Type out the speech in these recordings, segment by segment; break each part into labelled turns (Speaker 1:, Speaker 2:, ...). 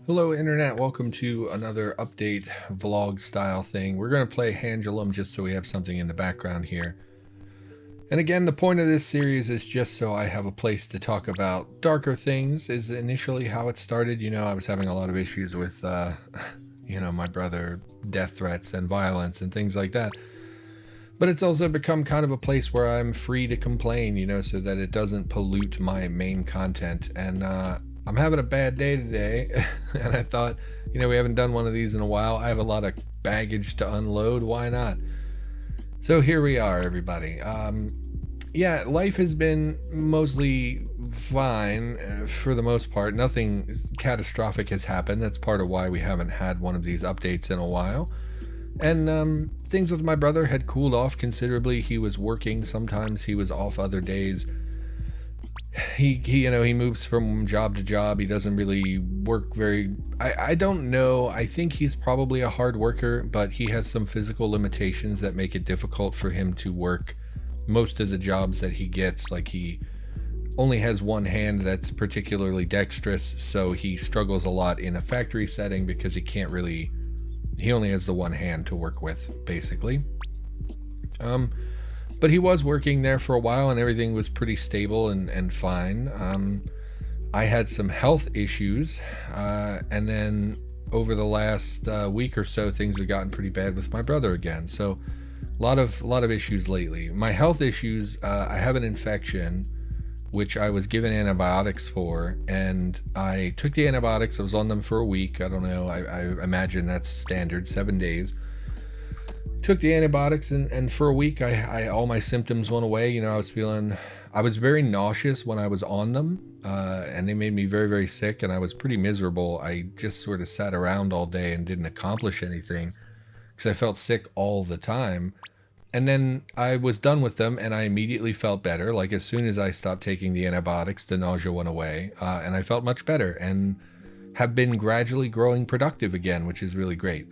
Speaker 1: Hello Internet, welcome to another update vlog style thing. We're going to play Handulum just so we have something in the background here. And again, the point of this series is just so I have a place to talk about darker things is initially how it started. I was having a lot of issues with, my brother, death threats and violence and things like that. But it's also become kind of a place where I'm free to complain, so that it doesn't pollute my main content. And I'm having a bad day today, and I thought, we haven't done one of these in a while. I have a lot of baggage to unload. Why not? So here we are, everybody. Yeah, life has been mostly fine for the most part. Nothing catastrophic has happened. That's part of why we haven't had one of these updates in a while. And things with my brother had cooled off considerably. He was working. Sometimes he was off other days. He moves from job to job. He doesn't really work very. I don't know. I think he's probably a hard worker, but he has some physical limitations that make it difficult for him to work most of the jobs that he gets. Like, he only has one hand that's particularly dexterous, so he struggles a lot in a factory setting because he only has the one hand to work with, basically. But he was working there for a while and everything was pretty stable and fine. I had some health issues, and then over the last week or so, things have gotten pretty bad with my brother again. So a lot of issues lately. My health issues, I have an infection, which I was given antibiotics for, and I took the antibiotics. I was on them for a week. I don't know. I imagine that's standard, 7 days. Took the antibiotics and for a week I all my symptoms went away. I was very nauseous when I was on them, and they made me very, very sick, and I was pretty miserable. I just sort of sat around all day and didn't accomplish anything because I felt sick all the time. And then I was done with them and I immediately felt better. Like, as soon as I stopped taking the antibiotics, the nausea went away, and I felt much better and have been gradually growing productive again, which is really great.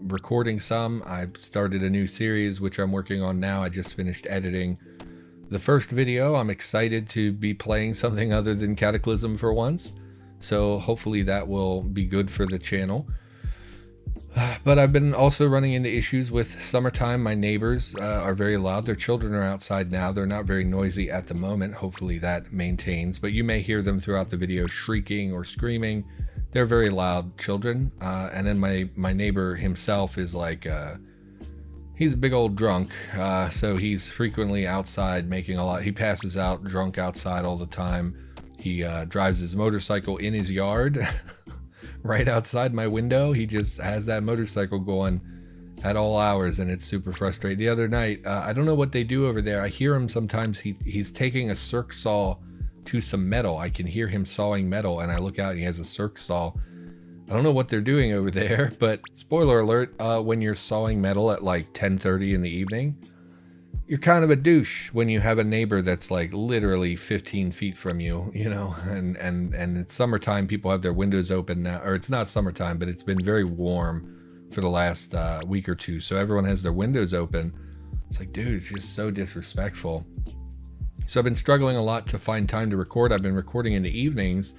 Speaker 1: Recording some. I've started a new series, which I'm working on now. I just finished editing the first video. I'm excited to be playing something other than Cataclysm for once. So hopefully that will be good for the channel. But I've been also running into issues with summertime. My neighbors are very loud. Their children are outside now. They're not very noisy at the moment. Hopefully that maintains. But you may hear them throughout the video shrieking or screaming. They're very loud children. And then my neighbor himself is like, he's a big old drunk. So he's frequently outside making a lot. He passes out drunk outside all the time. He drives his motorcycle in his yard right outside my window. He just has that motorcycle going at all hours, and it's super frustrating. The other night, I don't know what they do over there. I hear him sometimes. He's taking a circ saw to some metal. I can hear him sawing metal, and I look out and he has a circ saw. I don't know what they're doing over there, but spoiler alert, when you're sawing metal at like 10:30 in the evening, you're kind of a douche when you have a neighbor that's like literally 15 feet from you, and it's summertime. People have their windows open now, or it's not summertime, but it's been very warm for the last week or two. So everyone has their windows open. It's like, dude, it's just so disrespectful. So I've been struggling a lot to find time to record. I've been recording in the evenings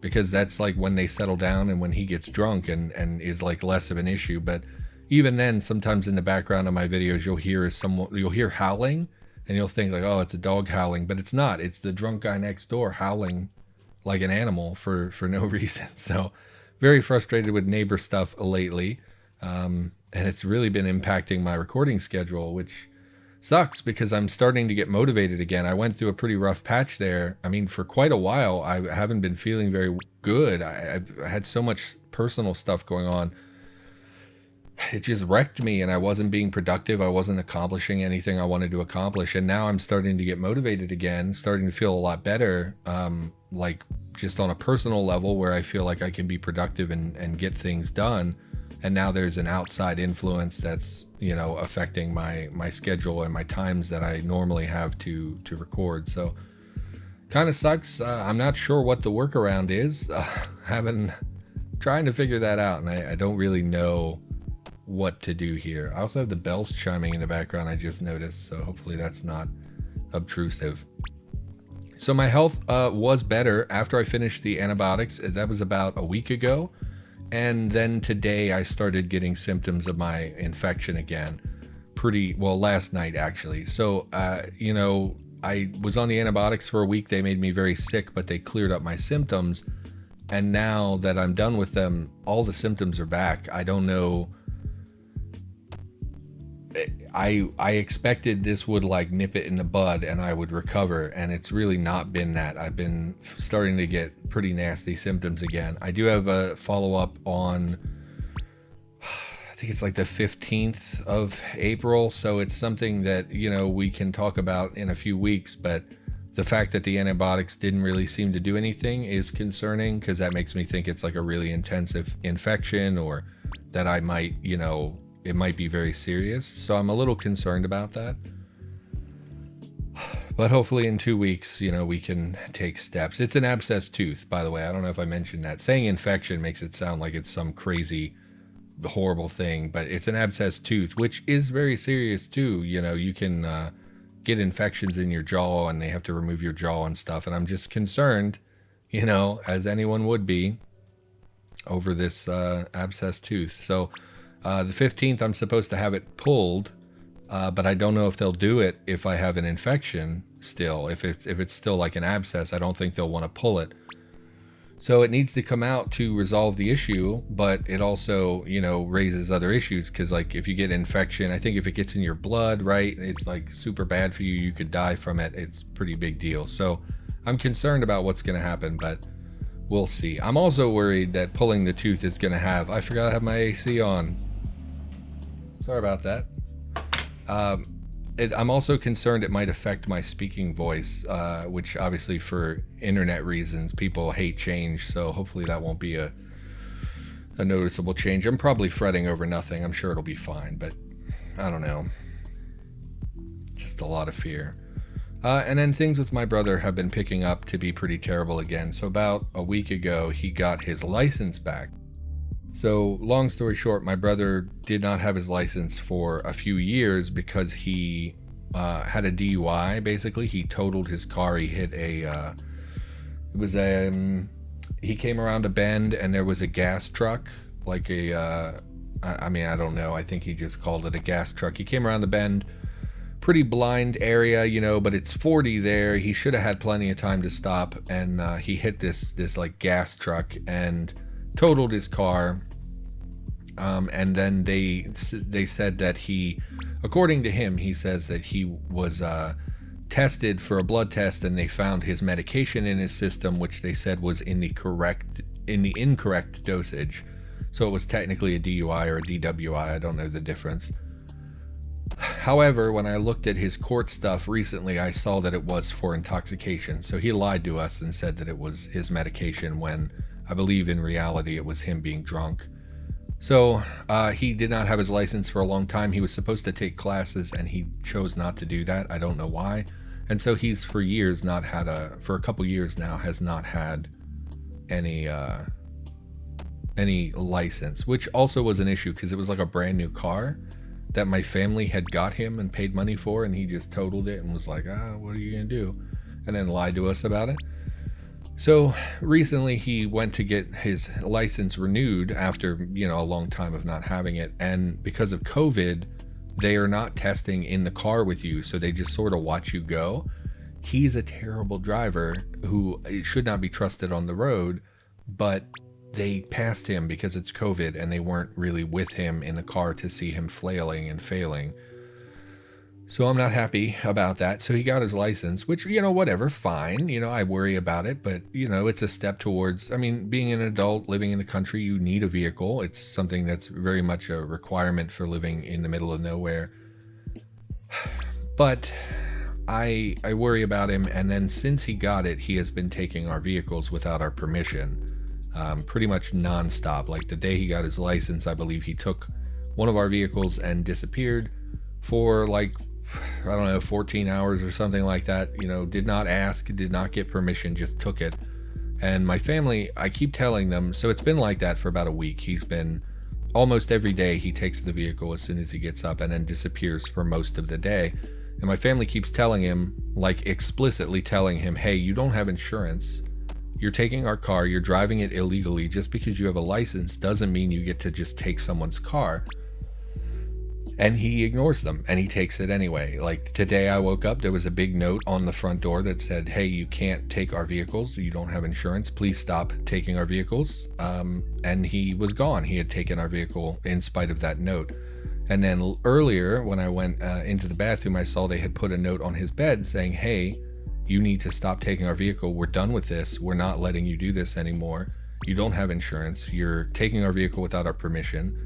Speaker 1: because that's like when they settle down and when he gets drunk and is like less of an issue. But even then, sometimes in the background of my videos, you'll hear howling, and you'll think like, oh, it's a dog howling, but it's not. It's the drunk guy next door howling like an animal for no reason. So very frustrated with neighbor stuff lately. And it's really been impacting my recording schedule, which sucks because I'm starting to get motivated again. I went through a pretty rough patch there. I mean, for quite a while, I haven't been feeling very good. I had so much personal stuff going on. It just wrecked me, and I wasn't being productive. I wasn't accomplishing anything I wanted to accomplish. And now I'm starting to get motivated again, starting to feel a lot better, like just on a personal level where I feel like I can be productive and get things done. And now there's an outside influence that's, affecting my schedule and my times that I normally have to record. So kind of sucks. I'm not sure what the workaround is. Trying to figure that out, and I don't really know what to do here. I also have the bells chiming in the background, I just noticed, so hopefully that's not obtrusive. So my health was better after I finished the antibiotics. That was about a week ago. And then today I started getting symptoms of my infection again. Pretty well, last night actually. So, I was on the antibiotics for a week. They made me very sick, but they cleared up my symptoms. And now that I'm done with them, all the symptoms are back. I don't know. I expected this would like nip it in the bud and I would recover, and it's really not been that. I've been starting to get pretty nasty symptoms again. I do have a follow-up on, I think it's like the 15th of April, so it's something that, we can talk about in a few weeks, but the fact that the antibiotics didn't really seem to do anything is concerning, because that makes me think it's like a really intensive infection, or that I might, it might be very serious. So I'm a little concerned about that. But hopefully in 2 weeks, we can take steps. It's an abscess tooth, by the way. I don't know if I mentioned that. Saying infection makes it sound like it's some crazy, horrible thing, but it's an abscess tooth, which is very serious too. You can get infections in your jaw and they have to remove your jaw and stuff. And I'm just concerned, as anyone would be, over this abscess tooth. So the 15th, I'm supposed to have it pulled, but I don't know if they'll do it if I have an infection still. If it's still like an abscess, I don't think they'll want to pull it. So it needs to come out to resolve the issue, but it also, raises other issues, because like if you get infection, I think if it gets in your blood, right, it's like super bad for you. You could die from it. It's a pretty big deal. So I'm concerned about what's going to happen, but we'll see. I'm also worried that pulling the tooth is going to have, I forgot to have my AC on. Sorry about that. I'm also concerned it might affect my speaking voice, which obviously for internet reasons, people hate change. So hopefully that won't be a noticeable change. I'm probably fretting over nothing. I'm sure it'll be fine, but I don't know. Just a lot of fear. And then things with my brother have been picking up to be pretty terrible again. So about a week ago, he got his license back. So long story short, my brother did not have his license for a few years because he had a DUI. Basically, he totaled his car. He hit he came around a bend and there was a gas truck, like I don't know. I think he just called it a gas truck. He came around the bend, pretty blind area, but it's 40 there. He should have had plenty of time to stop, and he hit this like gas truck and totaled his car. And then they said that according to him, he says that he was tested for a blood test, and they found his medication in his system, which they said was in the incorrect dosage. So it was technically a DUI or a DWI. I don't know the difference. However, when I looked at his court stuff recently, I saw that it was for intoxication. So he lied to us and said that it was his medication, when I believe in reality it was him being drunk. So he did not have his license for a long time. He was supposed to take classes and he chose not to do that. I don't know why. And so he's for a couple years now has not had any license, which also was an issue because it was like a brand new car that my family had got him and paid money for, and he just totaled it and was like, what are you gonna do? And then lied to us about it. So recently he went to get his license renewed after, a long time of not having it. And because of COVID, they are not testing in the car with you. So they just sort of watch you go. He's a terrible driver who should not be trusted on the road, but they passed him because it's COVID and they weren't really with him in the car to see him flailing and failing. So I'm not happy about that. So he got his license, which, whatever, fine. I worry about it, but, it's a step towards, being an adult, living in the country, you need a vehicle. It's something that's very much a requirement for living in the middle of nowhere. But I worry about him. And then since he got it, he has been taking our vehicles without our permission, pretty much nonstop. Like the day he got his license, I believe he took one of our vehicles and disappeared for 14 hours or something like that. Did not ask, did not get permission, just took it. And my family, I keep telling them, so it's been like that for about a week. He's been almost every day, he takes the vehicle as soon as he gets up and then disappears for most of the day. And my family keeps telling him, like explicitly telling him, hey, you don't have insurance. You're taking our car, you're driving it illegally. Just because you have a license doesn't mean you get to just take someone's car. And he ignores them, and he takes it anyway. Like today I woke up, there was a big note on the front door that said, hey, you can't take our vehicles, you don't have insurance, please stop taking our vehicles. And he was gone. He had taken our vehicle in spite of that note. And then earlier when I went into the bathroom, I saw they had put a note on his bed saying, hey, you need to stop taking our vehicle, we're done with this, we're not letting you do this anymore, you don't have insurance, you're taking our vehicle without our permission.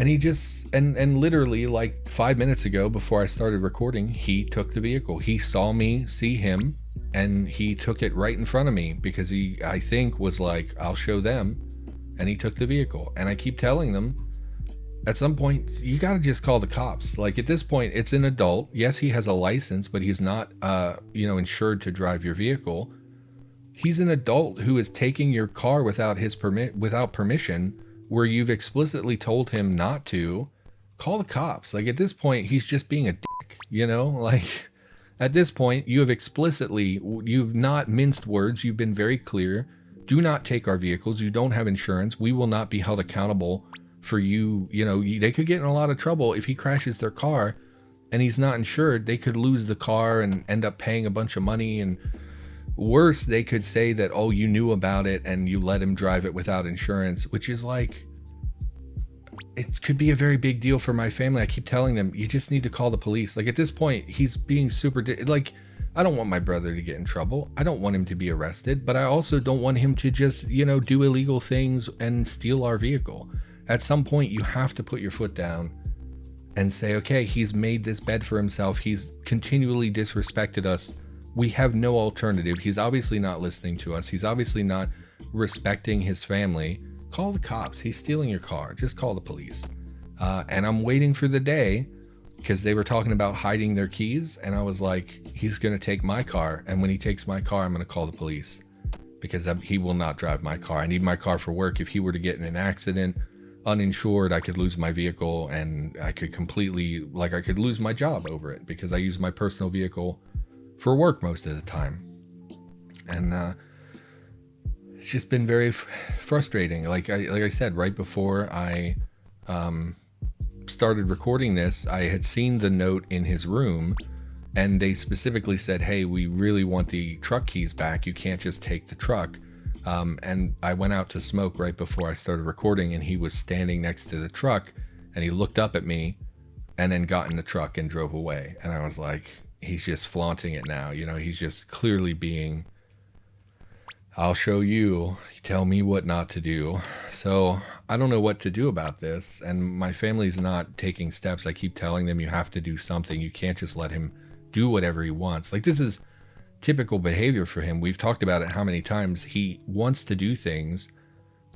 Speaker 1: And he just, and literally like 5 minutes ago before I started recording, he took the vehicle. He saw me see him, and he took it right in front of me because he, I think, was like, I'll show them. And he took the vehicle. And I keep telling them, at some point, you got to just call the cops. Like at this point, it's an adult. Yes, he has a license, but he's not, insured to drive your vehicle. He's an adult who is taking your car without without permission, where you've explicitly told him not to. Call the cops. Like at this point, he's just being a dick, like at this point, you've not minced words. You've been very clear. Do not take our vehicles. You don't have insurance. We will not be held accountable for you. They could get in a lot of trouble if he crashes their car and he's not insured. They could lose the car and end up paying a bunch of money, and worse, they could say that, oh, you knew about it and you let him drive it without insurance, which is like, it could be a very big deal for my family. I keep telling them, you just need to call the police. Like at this point, he's being super, like, I don't want my brother to get in trouble. I don't want him to be arrested, but I also don't want him to just, do illegal things and steal our vehicle. At some point, you have to put your foot down and say, okay, he's made this bed for himself. He's continually disrespected us. We have no alternative. He's obviously not listening to us. He's obviously not respecting his family. Call the cops. He's stealing your car. Just call the police. And I'm waiting for the day, because they were talking about hiding their keys. And I was like, he's going to take my car. And when he takes my car, I'm going to call the police, because he will not drive my car. I need my car for work. If he were to get in an accident, uninsured, I could lose my vehicle, and I could I could lose my job over it, because I use my personal vehicle for work most of the time. And it's just been very frustrating. Like I said, right before I started recording this, I had seen the note in his room, and they specifically said, hey, we really want the truck keys back, you can't just take the truck. And I went out to smoke right before I started recording, and he was standing next to the truck, and he looked up at me and then got in the truck and drove away. And I was like, he's just flaunting it now. He's just clearly being, I'll show you, tell me what not to do. So I don't know what to do about this. And my family's not taking steps. I keep telling them, you have to do something. You can't just let him do whatever he wants. Like, this is typical behavior for him. We've talked about it how many times. He wants to do things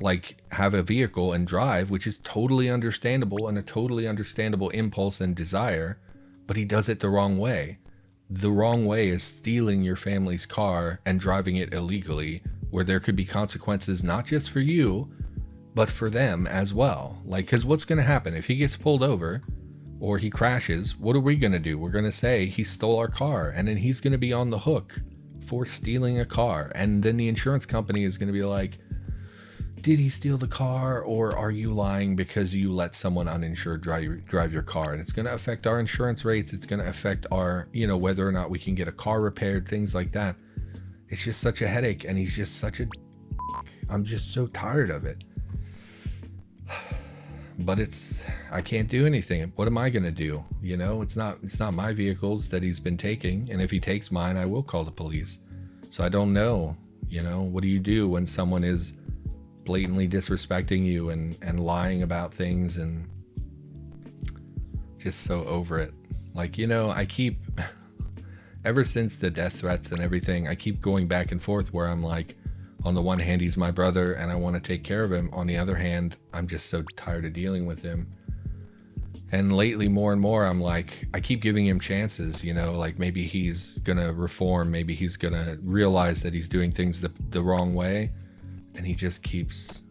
Speaker 1: like have a vehicle and drive, which is totally understandable and a totally understandable impulse and desire, but he does it the wrong way. The wrong way is stealing your family's car and driving it illegally, where there could be consequences not just for you, but for them as well. Like, because what's going to happen if he gets pulled over or he crashes? What are we going to do? We're going to say he stole our car, and then he's going to be on the hook for stealing a car. And then the insurance company is going to be like, did he steal the car, or are you lying because you let someone uninsured drive your car? And it's going to affect our insurance rates. It's going to affect our, whether or not we can get a car repaired, things like that. It's just such a headache, and he's just such a I'm just so tired of it. But I can't do anything. What am I going to do? It's not my vehicles that he's been taking. And if he takes mine, I will call the police. So I don't know, what do you do when someone is blatantly disrespecting you and lying about things, and just so over it. Like, I keep, ever since the death threats and everything, I keep going back and forth where I'm like, on the one hand, he's my brother and I want to take care of him. On the other hand, I'm just so tired of dealing with him. And lately, more and more, I'm like, I keep giving him chances, like maybe he's going to reform. Maybe he's going to realize that he's doing things the wrong way. And he just keeps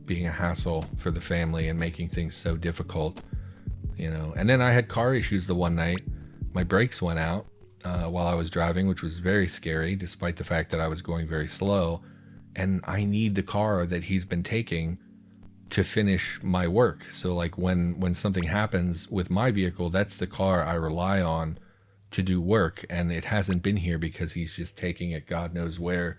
Speaker 1: being a hassle for the family and making things so difficult, And then I had car issues the one night. My brakes went out. while I was driving, which was very scary, despite the fact that I was going very slow. And I need the car that he's been taking to finish my work. So like when something happens with my vehicle, that's the car I rely on to do work, and it hasn't been here because he's just taking it God knows where.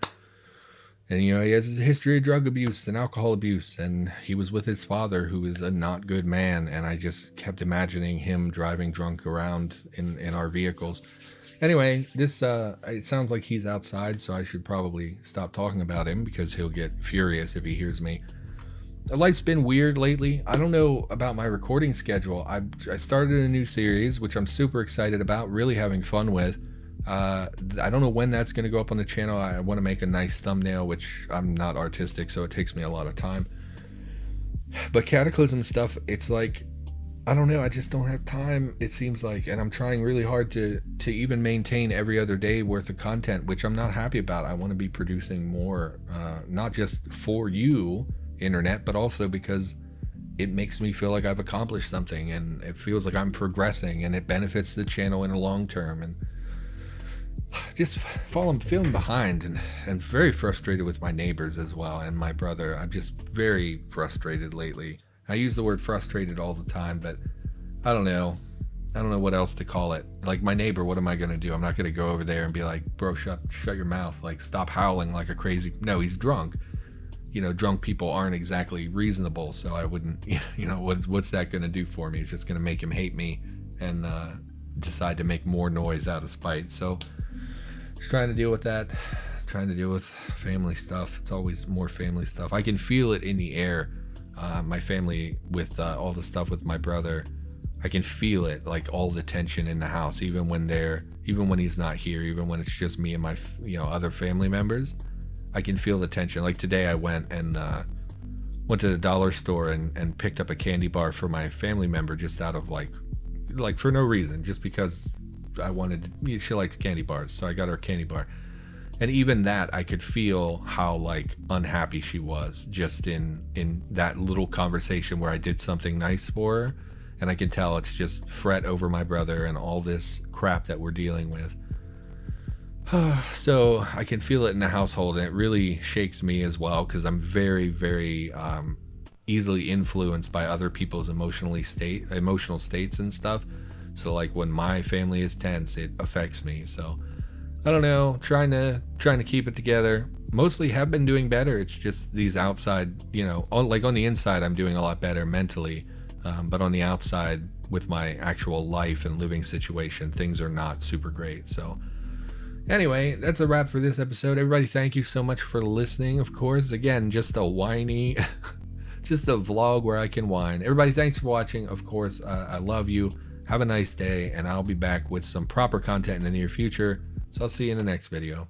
Speaker 1: And he has a history of drug abuse and alcohol abuse, and he was with his father, who is a not good man, and I just kept imagining him driving drunk around in our vehicles. Anyway, this it sounds like he's outside, so I should probably stop talking about him because he'll get furious if he hears me. Life's been weird lately. I don't know about my recording schedule. I started a new series, which I'm super excited about, really having fun with. I don't know when that's going to go up on the channel. I want to make a nice thumbnail, which I'm not artistic, so it takes me a lot of time. But Cataclysm stuff, it's like, I don't know, I just don't have time, it seems like, and I'm trying really hard to even maintain every other day worth of content, which I'm not happy about. I want to be producing more, not just for you, internet, but also because it makes me feel like I've accomplished something, and it feels like I'm progressing, and it benefits the channel in the long term. And just feeling behind, and very frustrated with my neighbors as well, and my brother. I'm just very frustrated lately. I use the word frustrated all the time, but I don't know what else to call it. Like my neighbor, what am I going to do? I'm not going to go over there and be like, bro, shut your mouth, like stop howling like a crazy. No, he's drunk. Drunk people aren't exactly reasonable, so I wouldn't, what's that going to do for me? It's just going to make him hate me and decide to make more noise out of spite. So just trying to deal with that, trying to deal with family stuff. It's always more family stuff. I can feel it in the air. My family, with all the stuff with my brother, I can feel it, like all the tension in the house, even when he's not here, even when it's just me and my other family members. I can feel the tension. Like today I went to the dollar store and picked up a candy bar for my family member, just out of like for no reason, just because I wanted she likes candy bars, so I got her a candy bar. And even that, I could feel how like unhappy she was just in that little conversation where I did something nice for her, and I can tell it's just fret over my brother and all this crap that we're dealing with. So I can feel it in the household, and it really shakes me as well, because I'm very, very easily influenced by other people's emotional states and stuff. So like when my family is tense, it affects me. So I don't know, trying to keep it together. Mostly have been doing better. It's just these outside, like on the inside, I'm doing a lot better mentally, but on the outside with my actual life and living situation, things are not super great. So anyway, that's a wrap for this episode. Everybody, thank you so much for listening. Of course, again, just a whiny, just a vlog where I can whine. Everybody, thanks for watching. Of course, I love you. Have a nice day, and I'll be back with some proper content in the near future. So I'll see you in the next video.